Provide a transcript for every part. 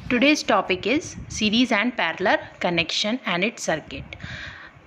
Today's topic is series and parallel connection and its circuit.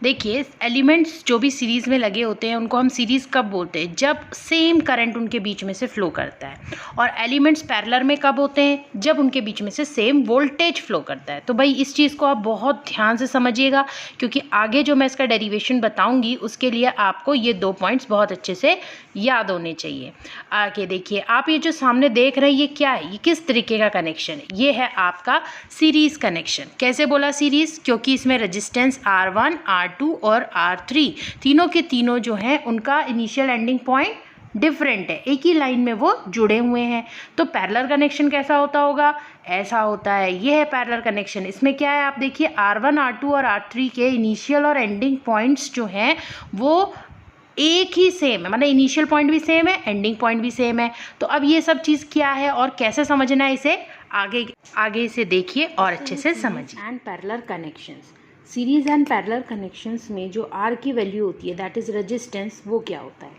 देखिए, elements जो भी series में लगे होते हैं उनको हम सीरीज़ कब बोलते हैं? जब सेम करंट उनके बीच में से फ्लो करता है। और एलिमेंट्स पैरेलल में कब होते हैं? जब उनके बीच में से सेम वोल्टेज फ्लो करता है। तो भाई इस चीज़ को आप बहुत ध्यान से समझिएगा, क्योंकि आगे जो मैं इसका डेरिवेशन बताऊंगी उसके लिए आपको ये 2 पॉइंट्स बहुत अच्छे से याद होने चाहिए। आगे देखिए, आप ये जो सामने देख रहे हैं ये क्या है? ये किस तरीके का कनेक्शन है? ये है आपका सीरीज़ कनेक्शन। कैसे बोला सीरीज़? क्योंकि इसमें रेजिस्टेंस R1, R2 और R3 तीनों के तीनों जो हैं उनका इनिशियल एंडिंग पॉइंट डिफरेंट है, एक ही लाइन में वो जुड़े हुए हैं। तो पैरेलल कनेक्शन कैसा होता होगा? ऐसा होता है। ये है पैरेलल कनेक्शन। इसमें क्या है, आप देखिए R1, R2 और R3 के इनिशियल और एंडिंग पॉइंट्स जो हैं वो एक ही सेम है, मतलब इनिशियल पॉइंट भी सेम है, एंडिंग पॉइंट भी सेम है। तो अब ये सब चीज़ क्या है और कैसे समझना है इसे आगे से देखिए और अच्छे से समझिए। And parallel connections, series and parallel connections में जो आर की वैल्यू होती है दैट इज़ रेजिस्टेंस, वो क्या होता है?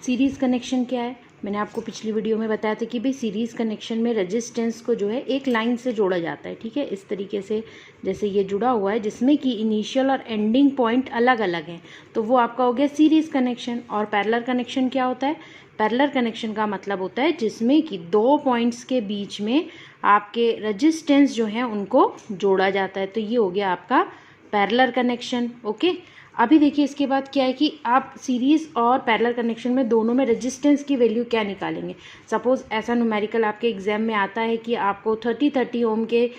सीरीज कनेक्शन क्या है? मैंने आपको पिछली वीडियो में बताया था कि भाई सीरीज़ कनेक्शन में रेजिस्टेंस को जो है एक लाइन से जोड़ा जाता है, ठीक है, इस तरीके से जैसे ये जुड़ा हुआ है जिसमें कि इनिशियल और एंडिंग पॉइंट अलग अलग हैं, तो वो आपका हो गया सीरीज़ कनेक्शन। और पैरेलल कनेक्शन क्या होता है? पैरेलल कनेक्शन का मतलब होता है जिसमें कि दो पॉइंट्स के बीच में आपके रेजिस्टेंस जो है उनको जोड़ा जाता है, तो ये हो गया आपका पैरेलल कनेक्शन। ओके, अभी देखिए इसके बाद क्या है कि आप सीरीज़ और पैरेलल कनेक्शन में दोनों में रेजिस्टेंस की वैल्यू क्या निकालेंगे। सपोज़ ऐसा न्यूमेरिकल आपके एग्जाम में आता है कि आपको 30 ओम के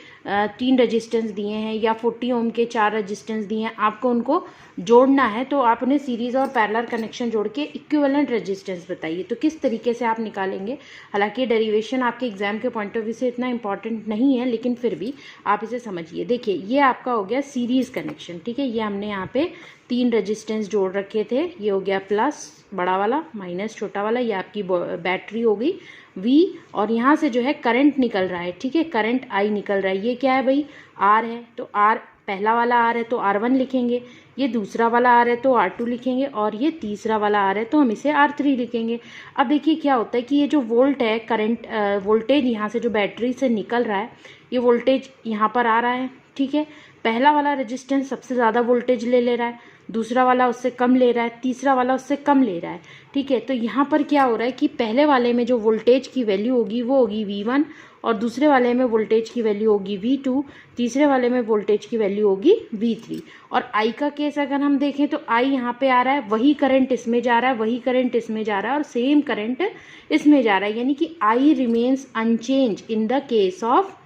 3 रेजिस्टेंस दिए हैं या 40 ओम के 4 रेजिस्टेंस दिए हैं, आपको उनको जोड़ना है, तो आप उन्हें सीरीज़ और पैरेलल कनेक्शन जोड़ के इक्विवेलेंट रेजिस्टेंस बताइए। तो किस तरीके से आप निकालेंगे? हालांकि डेरिवेशन आपके एग्जाम के पॉइंट ऑफ व्यू से इतना इंपॉर्टेंट नहीं है, लेकिन फिर भी आप इसे समझिए। देखिए ये आपका हो गया सीरीज़ कनेक्शन, ठीक है। ये हमने यहाँ पे 3 रेजिस्टेंस जोड़ रखे थे। ये हो गया प्लस बड़ा वाला, माइनस छोटा वाला, ये आपकी बैटरी हो गई V, और यहाँ से जो है करंट निकल रहा है, ठीक है, करंट I निकल रहा है। ये क्या है भाई? R है, तो R पहला वाला R है तो R1 लिखेंगे, ये दूसरा वाला R है तो R2 लिखेंगे, और ये तीसरा वाला R है तो हम इसे R3 लिखेंगे। अब देखिए क्या होता है कि ये जो वोल्ट है, करंट वोल्टेज यहाँ से जो बैटरी से निकल रहा है, ये वोल्टेज यहाँ पर आ रहा है, ठीक है। पहला वाला रेजिस्टेंस सबसे ज़्यादा वोल्टेज ले रहा है, दूसरा वाला उससे कम ले रहा है, तीसरा वाला उससे कम ले रहा है, ठीक है। तो यहाँ पर क्या हो रहा है कि पहले वाले में जो वोल्टेज की वैल्यू होगी वो होगी V1, और दूसरे वाले में वोल्टेज की वैल्यू होगी V2, तीसरे वाले में वोल्टेज की वैल्यू होगी V3। और I का केस अगर हम देखें तो I यहाँ पे आ रहा है, वही करंट इसमें जा रहा है, वही करंट इसमें जा रहा है, और सेम करंट इसमें जा रहा है, यानी कि I remains unchanged in the case of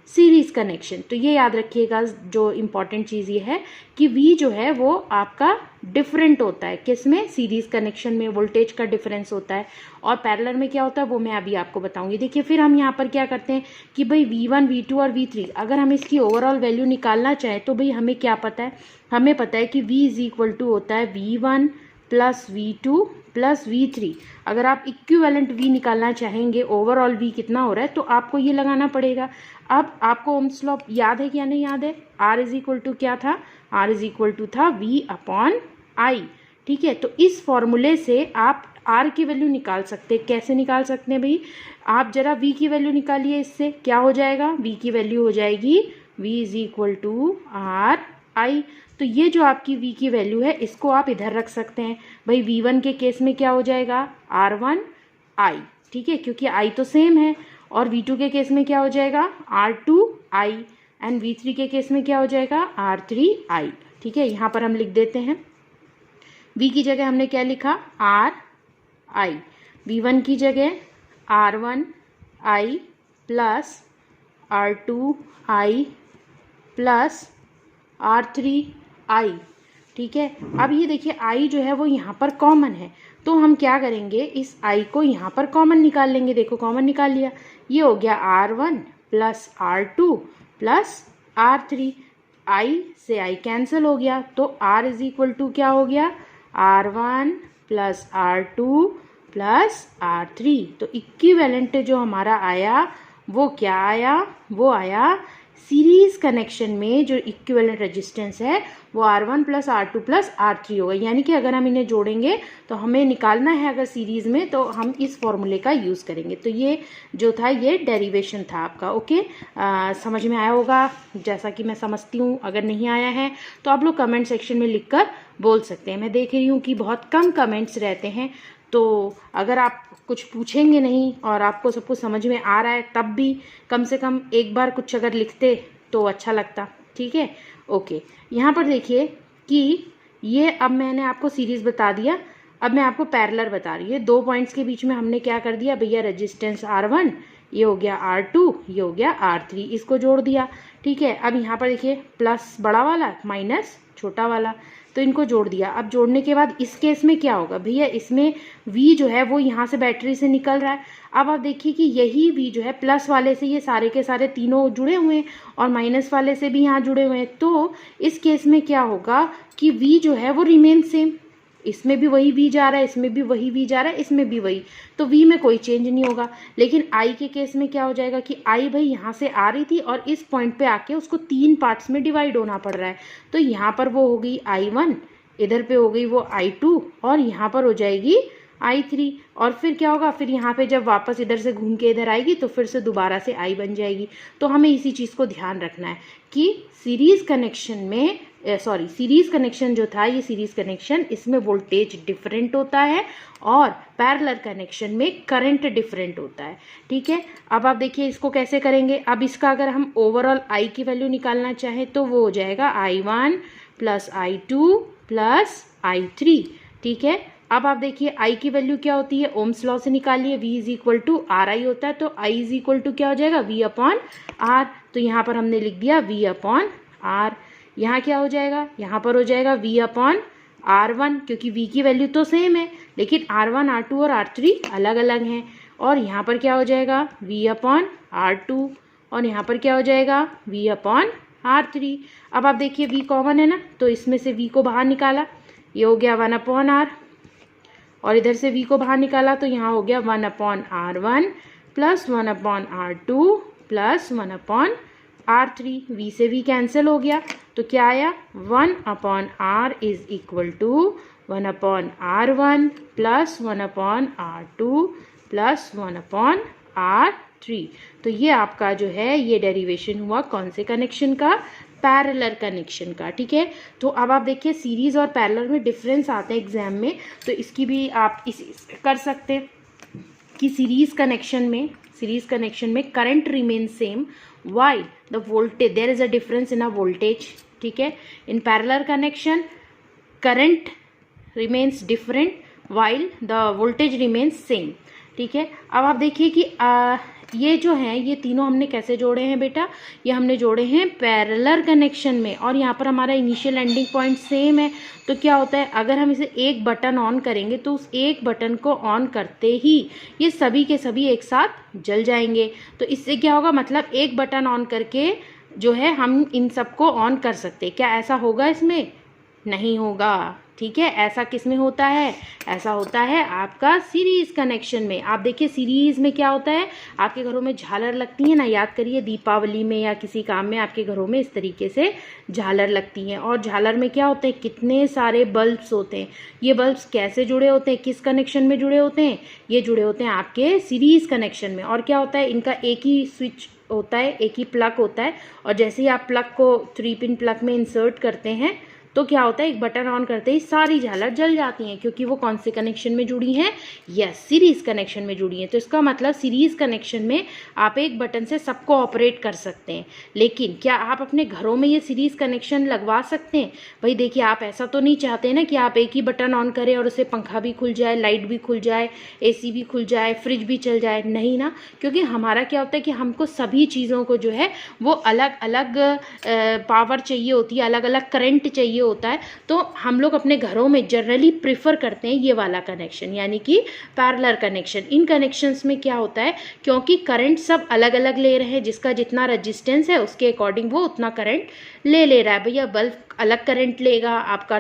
series connection. तो ये याद रखिएगा, जो इम्पॉर्टेंट चीज़ ये है कि V जो है वो आपका डिफरेंट होता है, किसमें? सीरीज कनेक्शन में वोल्टेज का डिफरेंस होता है, और पैरेलल में क्या होता है वो मैं अभी आपको बताऊंगी। देखिए फिर हम यहाँ पर क्या करते हैं कि भाई V1, V2 और V3 अगर हम इसकी ओवरऑल वैल्यू निकालना चाहें तो भाई हमें क्या पता है? हमें पता है कि V इज इक्वल टू होता है V1 plus V2 plus V3। अगर आप इक्विवेलेंट V निकालना चाहेंगे, ओवरऑल V कितना हो रहा है, तो आपको ये लगाना पड़ेगा। अब आपको ओम्स लॉ याद है क्या नहीं याद है? R इज इक्वल टू क्या था? R इज इक्वल टू था V अपॉन I, ठीक है। तो इस फॉर्मूले से आप R की वैल्यू निकाल सकते हैं। कैसे निकाल सकते हैं भाई? आप जरा V की वैल्यू निकालिए, इससे क्या हो जाएगा? V की वैल्यू हो जाएगी V is equal to RI। तो ये जो आपकी V की वैल्यू है इसको आप इधर रख सकते हैं। भाई V1 के केस में क्या हो जाएगा? R1I, ठीक है, क्योंकि I तो सेम है। और V2 के केस में क्या हो जाएगा? R2I, एंड V3 के केस में क्या हो जाएगा? R3I, ठीक है। यहाँ पर हम लिख देते हैं, V की जगह हमने क्या लिखा? RI, V1 की जगह R1I plus R2I plus R3I, ठीक है। अब ये देखिए I जो है वो यहाँ पर कॉमन है, तो हम क्या करेंगे, इस I को यहाँ पर कॉमन निकाल लेंगे। देखो कॉमन निकाल लिया, ये हो गया R1 plus R2 plus R3, I से I कैंसिल हो गया, तो R इज इक्वल टू क्या हो गया? R1 plus R2 plus R3। तो इक्विवेलेंट जो हमारा आया वो क्या आया? वो आया सीरीज कनेक्शन में जो इक्विवेलेंट रेजिस्टेंस है वो R1 plus R2 plus R3 होगा। यानी कि अगर हम इन्हें जोड़ेंगे तो हमें निकालना है अगर सीरीज में, तो हम इस फॉर्मूले का यूज़ करेंगे। तो ये जो था ये डेरिवेशन था आपका। ओके, समझ में आया होगा जैसा कि मैं समझती हूँ। अगर नहीं आया है तो आप लोग कमेंट सेक्शन में लिख कर बोल सकते हैं। मैं देख रही हूँ कि बहुत कम कमेंट्स रहते हैं, तो अगर आप कुछ पूछेंगे नहीं और आपको सब कुछ समझ में आ रहा है तब भी कम से कम एक बार कुछ अगर लिखते तो अच्छा लगता। ठीक है, ओके। यहाँ पर देखिए कि ये अब मैंने आपको सीरीज़ बता दिया, अब मैं आपको पैरेलल बता रही हूँ। 2 पॉइंट्स के बीच में हमने क्या कर दिया भैया, रेजिस्टेंस R1, ये हो गया R2, ये हो गया R3, इसको जोड़ दिया। ठीक है, अब यहाँ पर देखिए प्लस बड़ा वाला माइनस छोटा वाला, तो इनको जोड़ दिया। अब जोड़ने के बाद इस केस में क्या होगा भैया, इसमें V जो है वो यहाँ से बैटरी से निकल रहा है। अब आप देखिए कि यही V जो है प्लस वाले से ये सारे के सारे तीनों जुड़े हुए हैं और माइनस वाले से भी यहाँ जुड़े हुए हैं। तो इस केस में क्या होगा कि V जो है वो रिमेन सेम, इसमें भी वही V जा रहा है, इसमें भी वही V जा रहा है, इसमें भी वही, तो V में कोई चेंज नहीं होगा। लेकिन I के केस में क्या हो जाएगा कि I भाई यहाँ से आ रही थी और इस पॉइंट पे आके उसको 3 पार्ट्स में डिवाइड होना पड़ रहा है। तो यहाँ पर वो हो गई I1, इधर पे हो गई वो I2 और यहाँ पर हो जाएगी I3। और फिर क्या होगा, फिर यहाँ पे जब वापस इधर से घूम के इधर आएगी तो फिर से दोबारा से I बन जाएगी। तो हमें इसी चीज़ को ध्यान रखना है कि सीरीज़ कनेक्शन में सीरीज़ कनेक्शन जो था ये सीरीज़ कनेक्शन, इसमें वोल्टेज डिफरेंट होता है और पैरेलल कनेक्शन में करंट डिफरेंट होता है। ठीक है, अब आप देखिए इसको कैसे करेंगे। अब इसका अगर हम ओवरऑल I की वैल्यू निकालना चाहें तो वो हो जाएगा I1 plus I2 plus I3। ठीक है, अब आप देखिए I की वैल्यू क्या होती है, ओम्स लॉ से निकालिए, V is equal to RI होता है, तो I इज इक्वल टू क्या हो जाएगा, V अपॉन R। तो यहाँ पर हमने लिख दिया V अपॉन R। यहाँ क्या हो जाएगा, यहाँ पर हो जाएगा V अपॉन R1, क्योंकि V की वैल्यू तो सेम है लेकिन R1, R2 और R3 अलग अलग हैं। और यहाँ पर क्या हो जाएगा V अपॉन R2 और यहाँ पर क्या हो जाएगा V अपॉन R3। अब आप देखिए V कॉमन है ना, तो इसमें से V को बाहर निकाला, ये हो गया 1 अपॉन R, और इधर से V को बाहर निकाला तो यहाँ हो गया 1 upon R1 plus 1 upon R2 plus 1 upon R3। V से V कैंसिल हो गया तो क्या आया, 1 upon R is equal to 1 upon R1 plus 1 upon R2 plus 1 upon R3। तो ये आपका जो है ये डेरिवेशन हुआ कौन से कनेक्शन का, पैरेलल कनेक्शन का। ठीक है, तो अब आप देखिए सीरीज और पैरेलल में डिफरेंस आते हैं एग्जाम में, तो इसकी भी आप इस कर सकते हैं कि सीरीज कनेक्शन में current remain same while the voltage there is a difference in a voltage. ठीक है, in parallel connection current remains different while the voltage remains same. ठीक है, अब आप देखिए कि ये जो हैं ये तीनों हमने कैसे जोड़े हैं बेटा, ये हमने जोड़े हैं पैरेलल कनेक्शन में, और यहाँ पर हमारा इनिशियल एंडिंग पॉइंट सेम है। तो क्या होता है, अगर हम इसे एक बटन ऑन करेंगे तो उस एक बटन को ऑन करते ही ये सभी के सभी एक साथ जल जाएंगे। तो इससे क्या होगा, मतलब एक बटन ऑन करके जो है हम इन सबको ऑन कर सकते। क्या ऐसा होगा इसमें, नहीं होगा। ठीक है, ऐसा किस में होता है, ऐसा होता है आपका सीरीज कनेक्शन में। आप देखिए सीरीज में क्या होता है, आपके घरों में झालर लगती है ना, याद करिए दीपावली में या किसी काम में आपके घरों में इस तरीके से झालर लगती हैं, और झालर में क्या होते हैं, कितने सारे बल्ब्स होते हैं। ये बल्ब्स कैसे जुड़े होते हैं, किस कनेक्शन में जुड़े होते हैं, ये जुड़े होते हैं आपके सीरीज कनेक्शन में। और क्या होता है, इनका एक ही स्विच होता है, एक ही प्लग होता है, और जैसे ही आप प्लग को 3 पिन प्लग में इंसर्ट करते हैं तो क्या होता है, एक बटन ऑन करते ही सारी झालर जल जाती हैं, क्योंकि वो कौन से कनेक्शन में जुड़ी हैं, यस सीरीज कनेक्शन में जुड़ी हैं। तो इसका मतलब सीरीज कनेक्शन में आप एक बटन से सबको ऑपरेट कर सकते हैं। लेकिन क्या आप अपने घरों में ये सीरीज कनेक्शन लगवा सकते हैं? भाई देखिए, आप ऐसा तो नहीं चाहते ना कि आप एक ही बटन ऑन करें और उससे पंखा भी खुल जाए, लाइट भी खुल जाए, AC भी खुल जाए, फ्रिज भी चल जाए, नहीं ना। क्योंकि हमारा क्या होता है कि हमको सभी चीज़ों को जो है वो अलग अलग पावर चाहिए होती है, अलग अलग करंट चाहिए होता है। तो हम लोग अपने घरों में जनरली प्रिफर करते हैं ये वाला कनेक्शन, यानी कि पैरेलल कनेक्शन। इन कनेक्शंस में क्या होता है, क्योंकि करंट सब अलग अलग ले रहे हैं, जिसका जितना रेजिस्टेंस है उसके अकॉर्डिंग वो उतना करंट ले रहा है। भैया बल्ब अलग करंट लेगा, आपका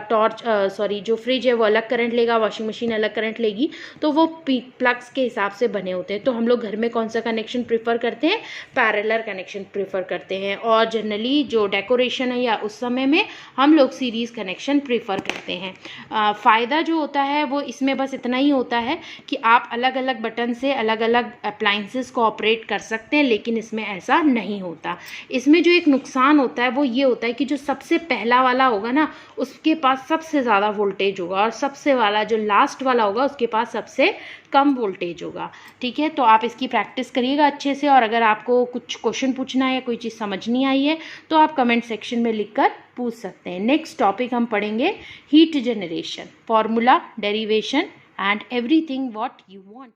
जो फ्रिज है वो अलग करंट लेगा, वॉशिंग मशीन अलग करंट लेगी, तो वो प्लग्स के हिसाब से बने होते हैं। तो हम लोग घर में कौन सा कनेक्शन प्रेफर करते हैं? पैरेलल कनेक्शन प्रेफर करते हैं। और जनरली जो डेकोरेशन है या उस समय में हम लोग सीरीज़ कनेक्शन प्रेफर करते हैं। फ़ायदा जो होता है वो इसमें बस इतना ही होता है कि आप अलग अलग बटन से अलग अलग अप्लाइंसेस को ऑपरेट कर सकते हैं, लेकिन इसमें ऐसा नहीं होता। इसमें जो एक नुकसान होता है वो ये होता है कि जो सबसे पहला वाला होगा ना, उसके पास सबसे ज़्यादा वोल्टेज होगा, और सबसे वाला जो लास्ट वाला होगा उसके पास सबसे कम वोल्टेज होगा। ठीक है, तो आप इसकी प्रैक्टिस करिएगा अच्छे से। और अगर आपको कुछ क्वेश्चन पूछना है, कोई चीज़ समझ नहीं आई है, तो आप कमेंट सेक्शन में लिखकर पूछ सकते हैं। नेक्स्ट टॉपिक हम पढ़ेंगे heat generation, formula, derivation and everything what you want.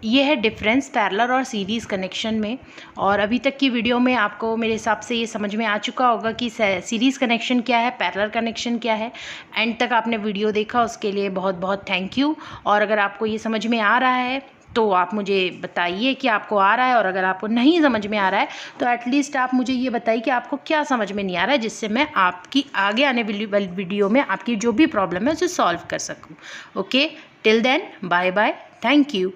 ये है डिफरेंस पैरेलल और सीरीज़ कनेक्शन में। और अभी तक की वीडियो में आपको मेरे हिसाब से ये समझ में आ चुका होगा कि सीरीज़ कनेक्शन क्या है, पैरेलल कनेक्शन क्या है। एंड तक आपने वीडियो देखा, उसके लिए बहुत बहुत थैंक यू। और अगर आपको ये समझ में आ रहा है तो आप मुझे बताइए कि आपको आ रहा है, और अगर आपको नहीं समझ में आ रहा है तो एटलीस्ट आप मुझे ये बताइए कि आपको क्या समझ में नहीं आ रहा है, जिससे मैं आपकी आगे आने वाली वीडियो में आपकी जो भी प्रॉब्लम है उसे सॉल्व कर सकूँ। Okay, till then bye bye, thank you.